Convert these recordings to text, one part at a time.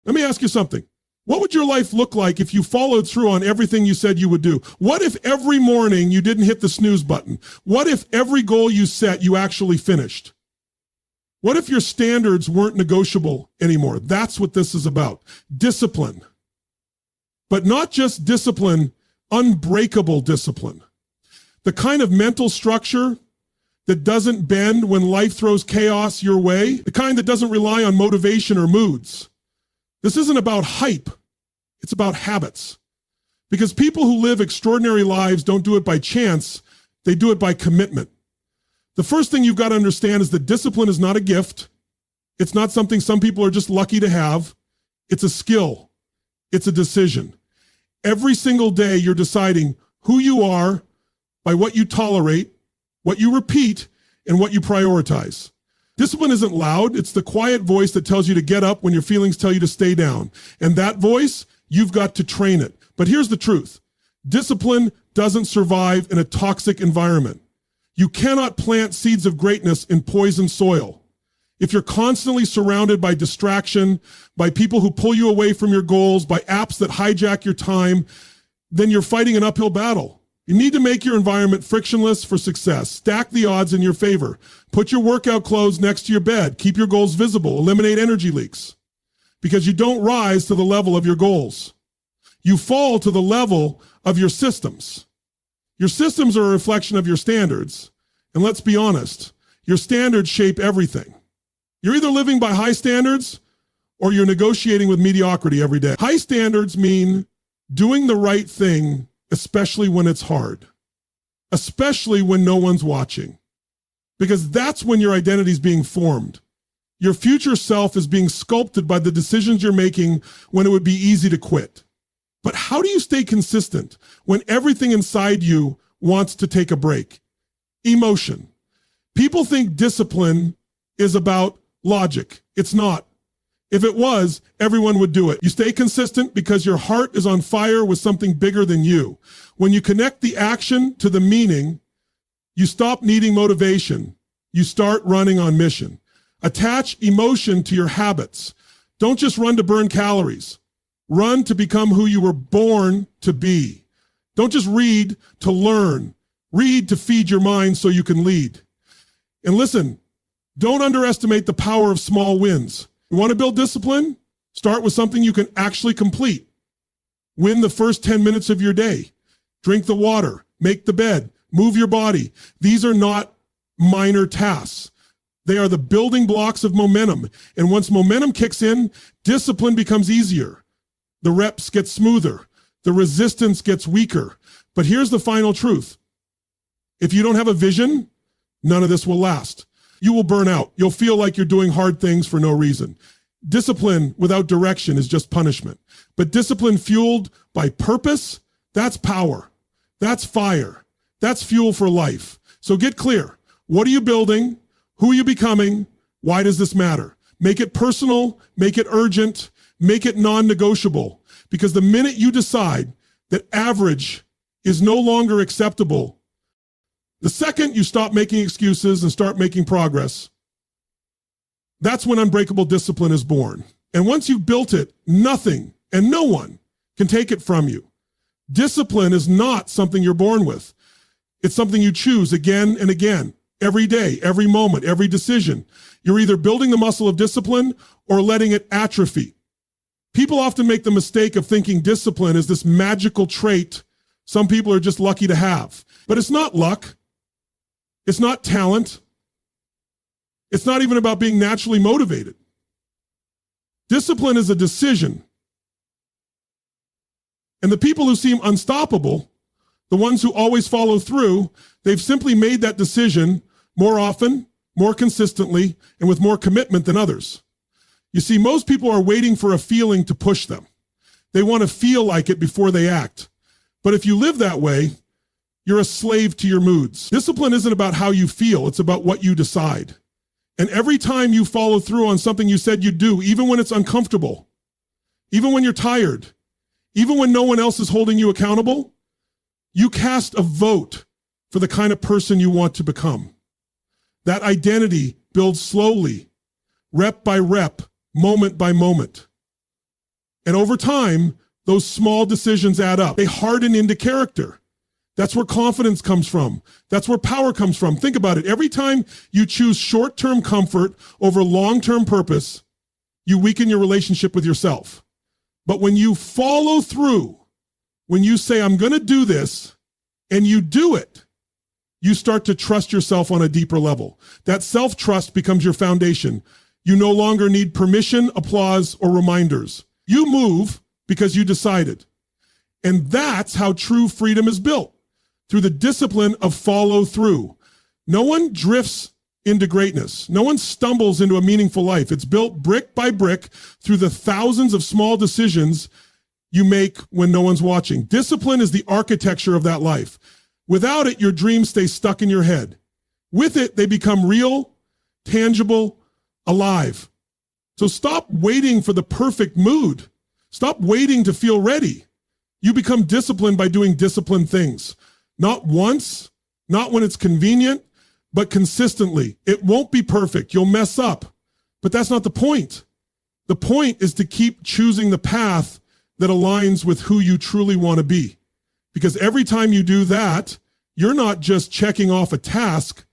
Let me ask you something. What would your life look like if you followed through on everything you said you would do? What if every morning you didn't hit the snooze button? What if every goal you set, you actually finished? What if your standards weren't negotiable anymore? That's what this is about. Discipline. But not just discipline, unbreakable discipline. The kind of mental structure that doesn't bend when life throws chaos your way. The kind that doesn't rely on motivation or moods. This isn't about hype. It's about habits. Because people who live extraordinary lives don't do it by chance. They do it by commitment. The first thing you've got to understand is that discipline is not a gift. It's not something some people are just lucky to have. It's a skill. It's a decision. Every single day you're deciding who you are by what you tolerate, what you repeat, and what you prioritize. Discipline isn't loud. It's the quiet voice that tells you to get up when your feelings tell you to stay down. And that voice, you've got to train it. But here's the truth. Discipline doesn't survive in a toxic environment. You cannot plant seeds of greatness in poison soil. If you're constantly surrounded by distraction, by people who pull you away from your goals, by apps that hijack your time, then you're fighting an uphill battle. You need to make your environment frictionless for success. Stack the odds in your favor. Put your workout clothes next to your bed. Keep your goals visible. Eliminate energy leaks. Because you don't rise to the level of your goals. You fall to the level of your systems. Your systems are a reflection of your standards. And let's be honest, your standards shape everything. You're either living by high standards or you're negotiating with mediocrity every day. High standards mean doing the right thing, especially when it's hard, especially when no one's watching, because that's when your identity is being formed. Your future self is being sculpted by the decisions you're making when it would be easy to quit. But how do you stay consistent when everything inside you wants to take a break? Emotion. People think discipline is about logic. It's not. If it was, everyone would do it. You stay consistent because your heart is on fire with something bigger than you. When you connect the action to the meaning, you stop needing motivation. You start running on mission. Attach emotion to your habits. Don't just run to burn calories. Run to become who you were born to be. Don't just read to learn. Read to feed your mind so you can lead. And listen, don't underestimate the power of small wins. You want to build discipline? Start with something you can actually complete. Win the first 10 minutes of your day. Drink the water. Make the bed. Move your body. These are not minor tasks. They are the building blocks of momentum. And once momentum kicks in, discipline becomes easier. The reps get smoother. The resistance gets weaker. But here's the final truth. If you don't have a vision, none of this will last. You will burn out. You'll feel like you're doing hard things for no reason. Discipline without direction is just punishment. But discipline fueled by purpose, that's power. That's fire. That's fuel for life. So get clear. What are you building? Who are you becoming? Why does this matter? Make it personal. Make it urgent. Make it non-negotiable. Because the minute you decide that average is no longer acceptable, the second you stop making excuses and start making progress, that's when unbreakable discipline is born. And once you've built it, nothing and no one can take it from you. Discipline is not something you're born with. It's something you choose again and again, every day, every moment, every decision. You're either building the muscle of discipline or letting it atrophy. People often make the mistake of thinking discipline is this magical trait some people are just lucky to have. But it's not luck. It's not talent. It's not even about being naturally motivated. Discipline is a decision. And the people who seem unstoppable, the ones who always follow through, they've simply made that decision more often, more consistently, and with more commitment than others. You see, most people are waiting for a feeling to push them. They want to feel like it before they act. But if you live that way, you're a slave to your moods. Discipline isn't about how you feel. It's about what you decide. And every time you follow through on something you said you'd do, even when it's uncomfortable, even when you're tired, even when no one else is holding you accountable, you cast a vote for the kind of person you want to become. That identity builds slowly, rep by rep, moment by moment. And over time, those small decisions add up. They harden into character. That's where confidence comes from. That's where power comes from. Think about it. Every time you choose short-term comfort over long-term purpose, you weaken your relationship with yourself. But when you follow through, when you say, I'm going to do this, and you do it, you start to trust yourself on a deeper level. That self-trust becomes your foundation. You no longer need permission, applause, or reminders. You move because you decided. And that's how true freedom is built, through the discipline of follow through. No one drifts into greatness. No one stumbles into a meaningful life. It's built brick by brick through the thousands of small decisions you make when no one's watching. Discipline is the architecture of that life. Without it, your dreams stay stuck in your head. With it, they become real, tangible, alive. So stop waiting for the perfect mood. Stop waiting to feel ready. You become disciplined by doing disciplined things. Not once, not when it's convenient, but consistently. It won't be perfect. You'll mess up. But that's not the point. The point is to keep choosing the path that aligns with who you truly want to be. Because every time you do that, you're not just checking off a task,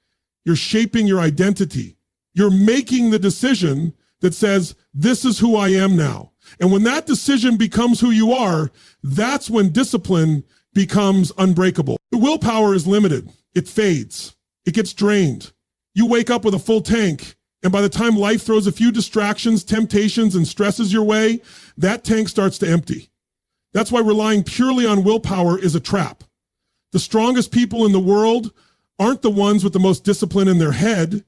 you're shaping your identity. You're making the decision that says, this is who I am now. And when that decision becomes who you are, that's when discipline becomes unbreakable. The willpower is limited. It fades. It gets drained. You wake up with a full tank, and by the time life throws a few distractions, temptations, and stresses your way, that tank starts to empty. That's why relying purely on willpower is a trap. The strongest people in the world aren't the ones with the most discipline in their head.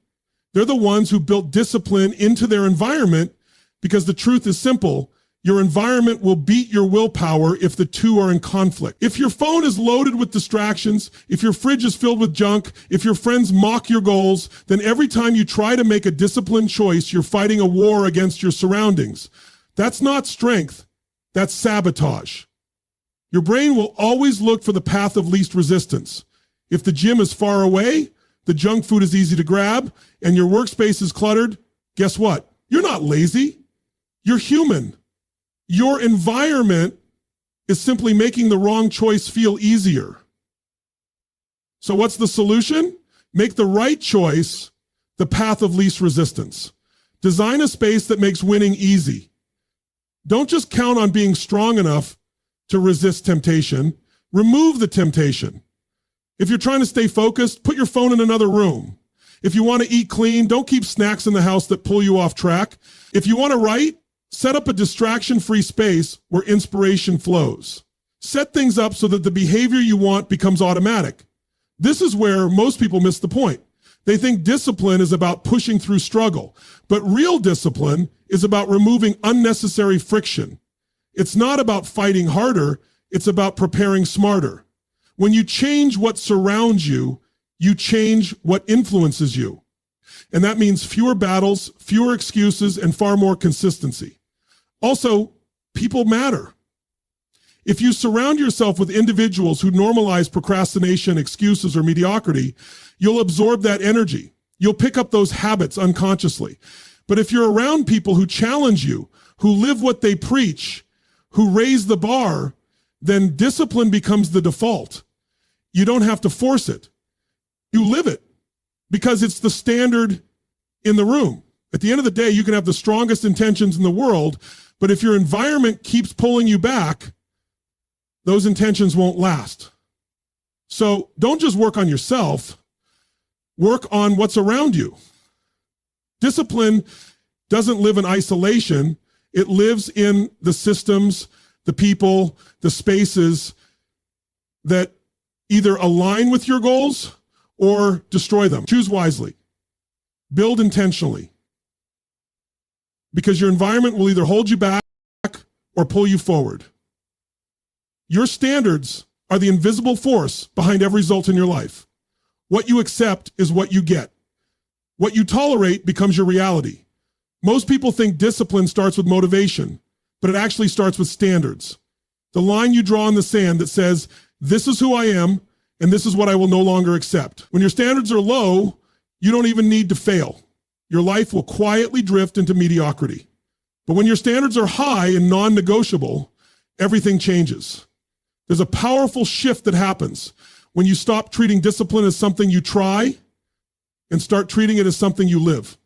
They're the ones who built discipline into their environment, because the truth is simple. Your environment will beat your willpower if the two are in conflict. If your phone is loaded with distractions, if your fridge is filled with junk, if your friends mock your goals, then every time you try to make a disciplined choice, you're fighting a war against your surroundings. That's not strength. That's sabotage. Your brain will always look for the path of least resistance. If the gym is far away, the junk food is easy to grab, and your workspace is cluttered, guess what? You're not lazy. You're human. Your environment is simply making the wrong choice feel easier. So what's the solution? Make the right choice the path of least resistance. Design a space that makes winning easy. Don't just count on being strong enough to resist temptation. Remove the temptation. If you're trying to stay focused, put your phone in another room. If you want to eat clean, don't keep snacks in the house that pull you off track. If you want to write, set up a distraction-free space where inspiration flows. Set things up so that the behavior you want becomes automatic. This is where most people miss the point. They think discipline is about pushing through struggle, but real discipline is about removing unnecessary friction. It's not about fighting harder, it's about preparing smarter. When you change what surrounds you, you change what influences you. And that means fewer battles, fewer excuses, and far more consistency. Also, people matter. If you surround yourself with individuals who normalize procrastination, excuses, or mediocrity, you'll absorb that energy. You'll pick up those habits unconsciously. But if you're around people who challenge you, who live what they preach, who raise the bar, then discipline becomes the default. You don't have to force it. You live it because it's the standard in the room. At the end of the day, you can have the strongest intentions in the world, but if your environment keeps pulling you back, those intentions won't last. So don't just work on yourself, work on what's around you. Discipline doesn't live in isolation. It lives in the systems, the people, the spaces that either align with your goals or destroy them. Choose wisely. Build intentionally. Because your environment will either hold you back or pull you forward. Your standards are the invisible force behind every result in your life. What you accept is what you get. What you tolerate becomes your reality. Most people think discipline starts with motivation, but it actually starts with standards. The line you draw in the sand that says, this is who I am, and this is what I will no longer accept. When your standards are low, you don't even need to fail. Your life will quietly drift into mediocrity. But when your standards are high and non-negotiable, everything changes. There's a powerful shift that happens when you stop treating discipline as something you try and start treating it as something you live.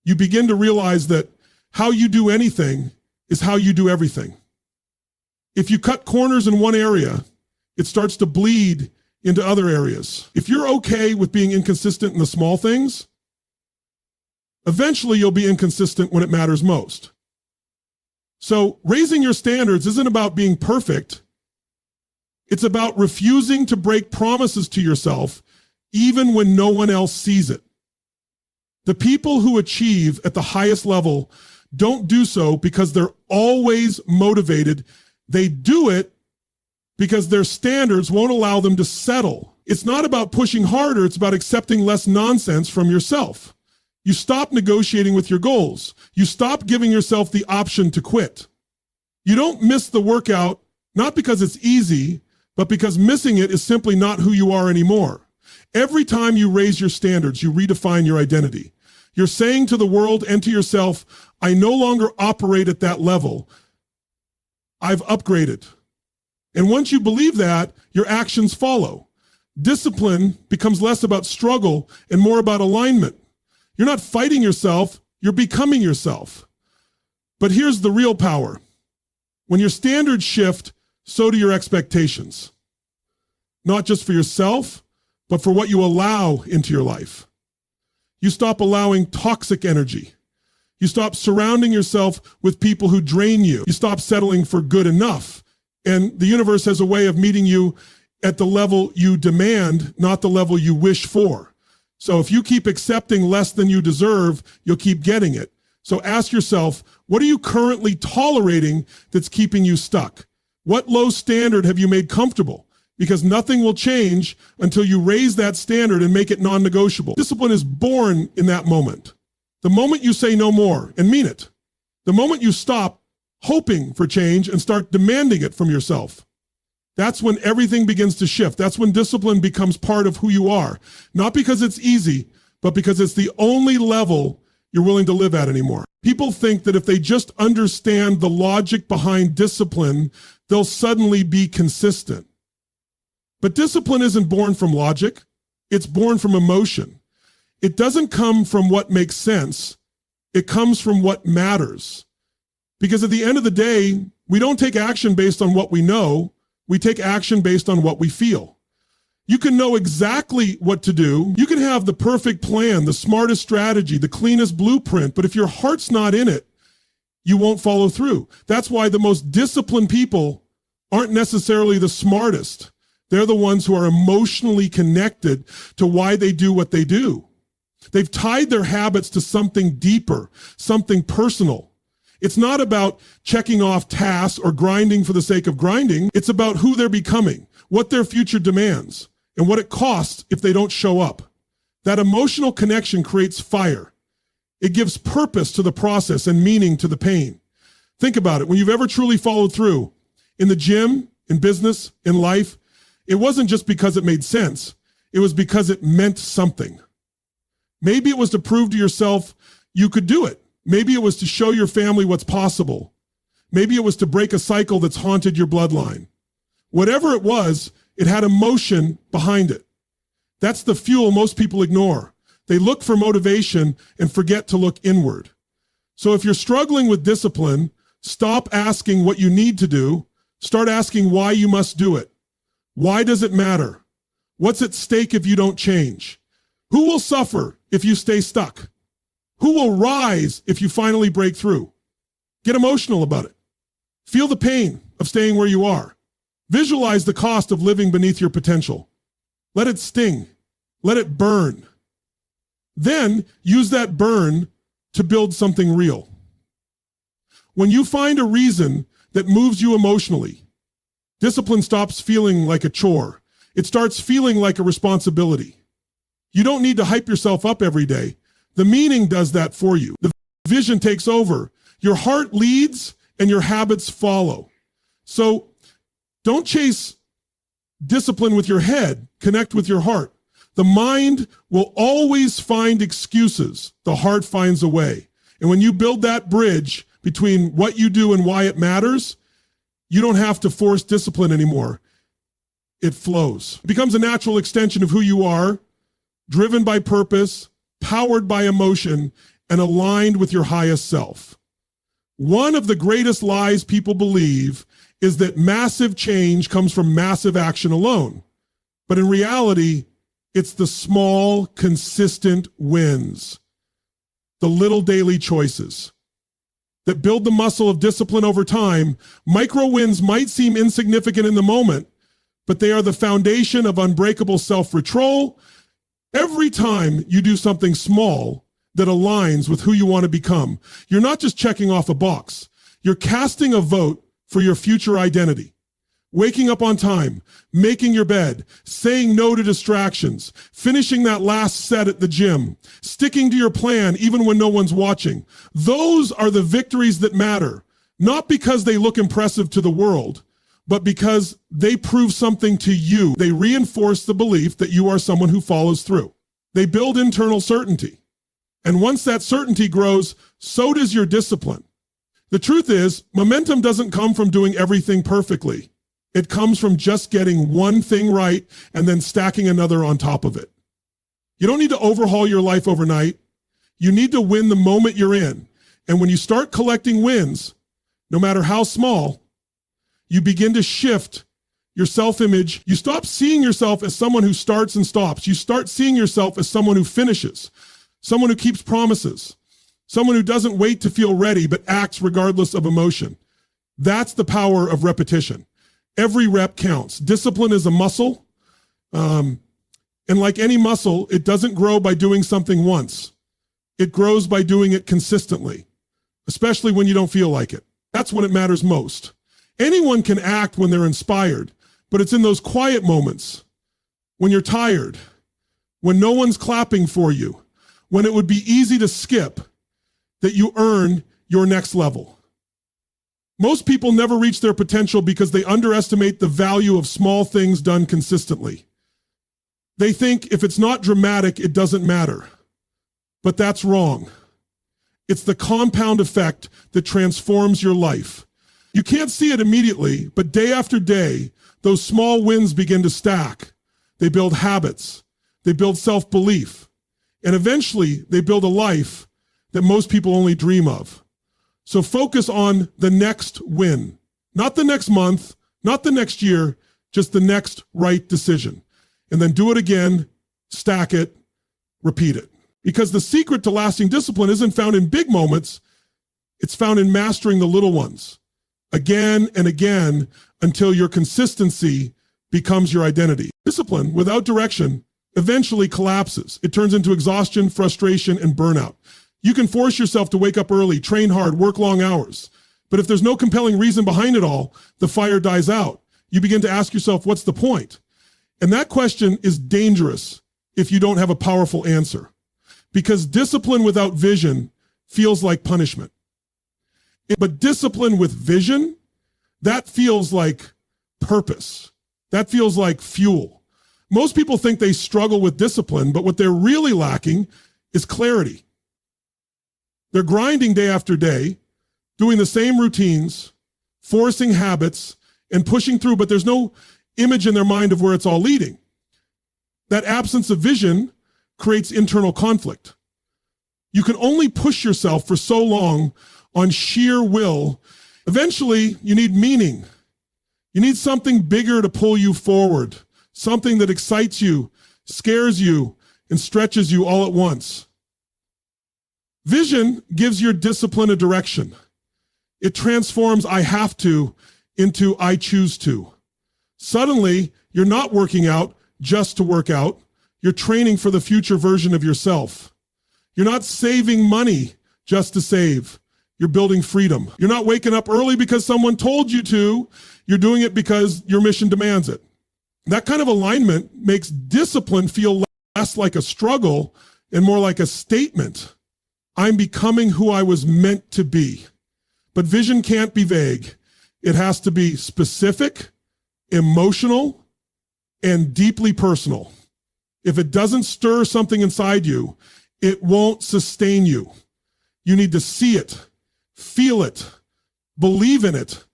You begin to realize that how you do anything is how you do everything. If you cut corners in one area, it starts to bleed into other areas. If you're okay with being inconsistent in the small things, eventually you'll be inconsistent when it matters most. So raising your standards isn't about being perfect. It's about refusing to break promises to yourself, even when no one else sees it. The people who achieve at the highest level don't do so because they're always motivated. They do it because their standards won't allow them to settle. It's not about pushing harder. It's about accepting less nonsense from yourself. You stop negotiating with your goals. You stop giving yourself the option to quit. You don't miss the workout, not because it's easy, but because missing it is simply not who you are anymore. Every time you raise your standards, you redefine your identity. You're saying to the world and to yourself, I no longer operate at that level. I've upgraded. And once you believe that, your actions follow. Discipline becomes less about struggle and more about alignment. You're not fighting yourself, you're becoming yourself. But here's the real power. When your standards shift, so do your expectations. Not just for yourself, but for what you allow into your life. You stop allowing toxic energy. You stop surrounding yourself with people who drain you. You stop settling for good enough. And the universe has a way of meeting you at the level you demand, not the level you wish for. So if you keep accepting less than you deserve, you'll keep getting it. So ask yourself, what are you currently tolerating that's keeping you stuck? What low standard have you made comfortable? Because nothing will change until you raise that standard and make it non-negotiable. Discipline is born in that moment. The moment you say no more and mean it. The moment you stop hoping for change and start demanding it from yourself. That's when everything begins to shift. That's when discipline becomes part of who you are. Not because it's easy, but because it's the only level you're willing to live at anymore. People think that if they just understand the logic behind discipline, they'll suddenly be consistent. But discipline isn't born from logic. It's born from emotion. It doesn't come from what makes sense. It comes from what matters. Because at the end of the day, we don't take action based on what we know. We take action based on what we feel. You can know exactly what to do. You can have the perfect plan, the smartest strategy, the cleanest blueprint, but if your heart's not in it, you won't follow through. That's why the most disciplined people aren't necessarily the smartest. They're the ones who are emotionally connected to why they do what they do. They've tied their habits to something deeper, something personal. It's not about checking off tasks or grinding for the sake of grinding. It's about who they're becoming, what their future demands, and what it costs if they don't show up. That emotional connection creates fire. It gives purpose to the process and meaning to the pain. Think about it. When you've ever truly followed through, in the gym, in business, in life, it wasn't just because it made sense. It was because it meant something. Maybe it was to prove to yourself you could do it. Maybe it was to show your family what's possible. Maybe it was to break a cycle that's haunted your bloodline. Whatever it was, it had emotion behind it. That's the fuel most people ignore. They look for motivation and forget to look inward. So if you're struggling with discipline, stop asking what you need to do. Start asking why you must do it. Why does it matter? What's at stake if you don't change? Who will suffer if you stay stuck? Who will rise if you finally break through? Get emotional about it. Feel the pain of staying where you are. Visualize the cost of living beneath your potential. Let it sting. Let it burn. Then use that burn to build something real. When you find a reason that moves you emotionally, discipline stops feeling like a chore. It starts feeling like a responsibility. You don't need to hype yourself up every day. The meaning does that for you. The vision takes over. Your heart leads and your habits follow. So don't chase discipline with your head. Connect with your heart. The mind will always find excuses. The heart finds a way. And when you build that bridge between what you do and why it matters, you don't have to force discipline anymore. It flows. It becomes a natural extension of who you are, driven by purpose, powered by emotion, and aligned with your highest self. One of the greatest lies people believe is that massive change comes from massive action alone. But in reality, it's the small, consistent wins, the little daily choices that build the muscle of discipline over time. Micro wins might seem insignificant in the moment, but they are the foundation of unbreakable self-control. Every time you do something small that aligns with who you want to become, you're not just checking off a box. You're casting a vote for your future identity. Waking up on time, making your bed, saying no to distractions, finishing that last set at the gym, sticking to your plan even when no one's watching. Those are the victories that matter, not because they look impressive to the world, but because they prove something to you. They reinforce the belief that you are someone who follows through. They build internal certainty. And once that certainty grows, so does your discipline. The truth is, momentum doesn't come from doing everything perfectly. It comes from just getting one thing right and then stacking another on top of it. You don't need to overhaul your life overnight. You need to win the moment you're in. And when you start collecting wins, no matter how small, you begin to shift your self-image. You stop seeing yourself as someone who starts and stops. You start seeing yourself as someone who finishes, someone who keeps promises, someone who doesn't wait to feel ready but acts regardless of emotion. That's the power of repetition. Every rep counts. Discipline is a muscle. And like any muscle, it doesn't grow by doing something once. It grows by doing it consistently, especially when you don't feel like it. That's when it matters most. Anyone can act when they're inspired, but it's in those quiet moments, when you're tired, when no one's clapping for you, when it would be easy to skip, that you earn your next level. Most people never reach their potential because they underestimate the value of small things done consistently. They think if it's not dramatic, it doesn't matter. But that's wrong. It's the compound effect that transforms your life. You can't see it immediately, but day after day, those small wins begin to stack. They build habits. They build self-belief. And eventually, they build a life that most people only dream of. So focus on the next win, not the next month, not the next year, just the next right decision. And then do it again, stack it, repeat it. Because the secret to lasting discipline isn't found in big moments. It's found in mastering the little ones again and again until your consistency becomes your identity. Discipline without direction eventually collapses. It turns into exhaustion, frustration, and burnout. You can force yourself to wake up early, train hard, work long hours. But if there's no compelling reason behind it all, the fire dies out. You begin to ask yourself, what's the point? And that question is dangerous if you don't have a powerful answer. Because discipline without vision feels like punishment. But discipline with vision, that feels like purpose. That feels like fuel. Most people think they struggle with discipline, but what they're really lacking is clarity. They're grinding day after day, doing the same routines, forcing habits, and pushing through, but there's no image in their mind of where it's all leading. That absence of vision creates internal conflict. You can only push yourself for so long on sheer will. Eventually, you need meaning. You need something bigger to pull you forward, something that excites you, scares you, and stretches you all at once. Vision gives your discipline a direction. It transforms I have to into I choose to. Suddenly, you're not working out just to work out. You're training for the future version of yourself. You're not saving money just to save. You're building freedom. You're not waking up early because someone told you to. You're doing it because your mission demands it. That kind of alignment makes discipline feel less like a struggle and more like a statement. I'm becoming who I was meant to be. But vision can't be vague. It has to be specific, emotional, and deeply personal. If it doesn't stir something inside you, it won't sustain you. You need to see it, feel it, believe in it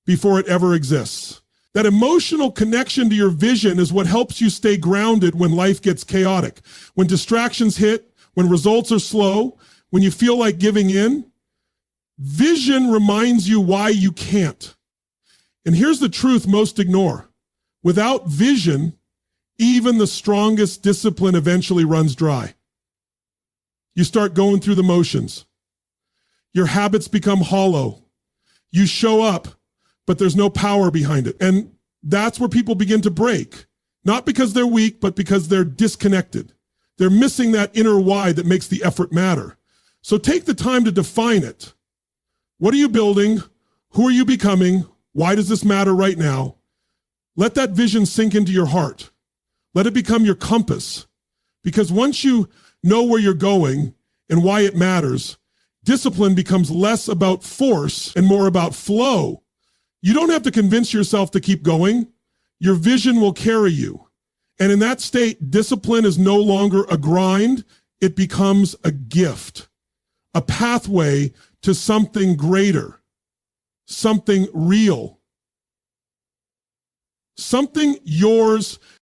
before it ever exists. That emotional connection to your vision is what helps you stay grounded when life gets chaotic. When distractions hit, when results are slow, when you feel like giving in, vision reminds you why you can't. And here's the truth most ignore. Without vision, even the strongest discipline eventually runs dry. You start going through the motions. Your habits become hollow. You show up, but there's no power behind it. And that's where people begin to break. Not because they're weak, but because they're disconnected. They're missing that inner why that makes the effort matter. So take the time to define it. What are you building? Who are you becoming? Why does this matter right now? Let that vision sink into your heart. Let it become your compass. Because once you know where you're going and why it matters, discipline becomes less about force and more about flow. You don't have to convince yourself to keep going. Your vision will carry you. And in that state, discipline is no longer a grind. It becomes a gift, a pathway to something greater, something real, something yours